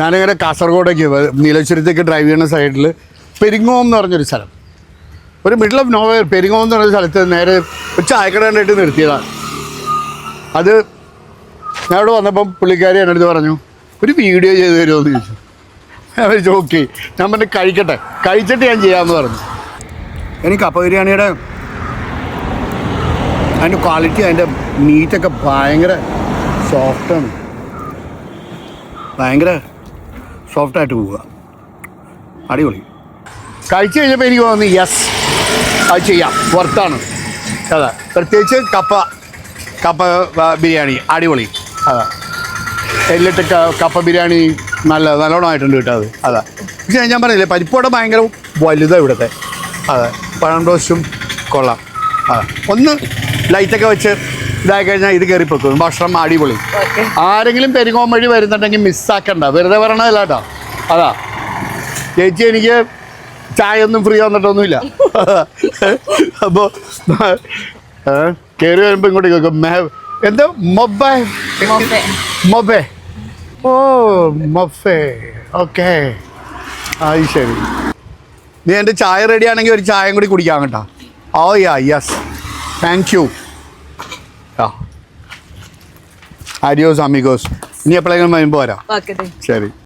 ഞാനിങ്ങനെ കാസർഗോഡേക്ക് നീലേശ്വരത്തേക്ക് ഡ്രൈവ് ചെയ്യുന്ന സൈഡിൽ പെരിങ്ങോം എന്ന് പറഞ്ഞൊരു സ്ഥലം, ഒരു മിഡിൽ ഓഫ് നോവെയർ, പെരിങ്ങോം എന്ന് പറഞ്ഞ സ്ഥലത്ത് നേരെ ഒരു ചായക്കട കണ്ടിട്ട് നിർത്തിയതാണ്. അത് ഞാൻ ഇവിടെ വന്നപ്പം പുള്ളിക്കാരി എൻ്റെ അടുത്ത് പറഞ്ഞു, ഒരു വീഡിയോ ചെയ്ത് തരുമോ എന്ന് ചോദിച്ചു. ഞാൻ വിളിച്ചു ഓക്കെ, ഞാൻ പറഞ്ഞു കഴിക്കട്ടെ, കഴിച്ചിട്ട് ഞാൻ ചെയ്യാമെന്ന് പറഞ്ഞു. എനിക്ക് കപ്പ ബിരിയാണിയുടെ അതിൻ്റെ ക്വാളിറ്റി, അതിൻ്റെ മീറ്റൊക്കെ ഭയങ്കര സോഫ്റ്റാണ്, ഭയങ്കര സോഫ്റ്റായിട്ട് പോവുക, അടിപൊളി. കഴിച്ചു കഴിഞ്ഞപ്പോൾ എനിക്ക് തോന്നി യെസ് അത് ചെയ്യാം, വർത്താണ്. അതെ, പ്രത്യേകിച്ച് കപ്പ ബിരിയാണി അടിപൊളി. അതെ, എല്ലിട്ട് കപ്പ ബിരിയാണി നല്ലോണമായിട്ടുണ്ട് കേട്ടോ അത്. അതെ, പക്ഷേ ഞാൻ പറഞ്ഞില്ലേ പരിപ്പോടെ ഭയങ്കര വലുതാണ് ഇവിടുത്തെ. അതെ, പഴം ടോസ്റ്റും കൊള്ളാം. അതെ, ഒന്ന് ലൈറ്റൊക്കെ വെച്ച് ഇതായി കഴിഞ്ഞാൽ ഇത് കയറിപ്പോക്കും, ഭക്ഷണം അടിപൊളി. ആരെങ്കിലും പെരിങ്ങോം വഴി വരുന്നുണ്ടെങ്കിൽ മിസ്സാക്കണ്ട, വെറുതെ പറയണതല്ല കേട്ടോ. അതാ ചേച്ചി, എനിക്ക് ചായ ഒന്നും ഫ്രീ വന്നിട്ടൊന്നുമില്ല. അപ്പോൾ കയറി വരുമ്പോൾ ഇങ്ങോട്ട് കേൾക്കും എന്താ മൊബൈ ഓ മൊഫേ, ഓക്കെ അത് ശരി. നീ എൻ്റെ ചായ റെഡി ആണെങ്കിൽ ഒരു ചായയും കൂടി കുടിക്കാം കേട്ടോ. Oh yeah yes, thank you. ആഡിയോസ് അമിഗോസ്. ഇനി എപ്പോഴെങ്കിലും വരുമ്പോൾ വരാം. ശരി.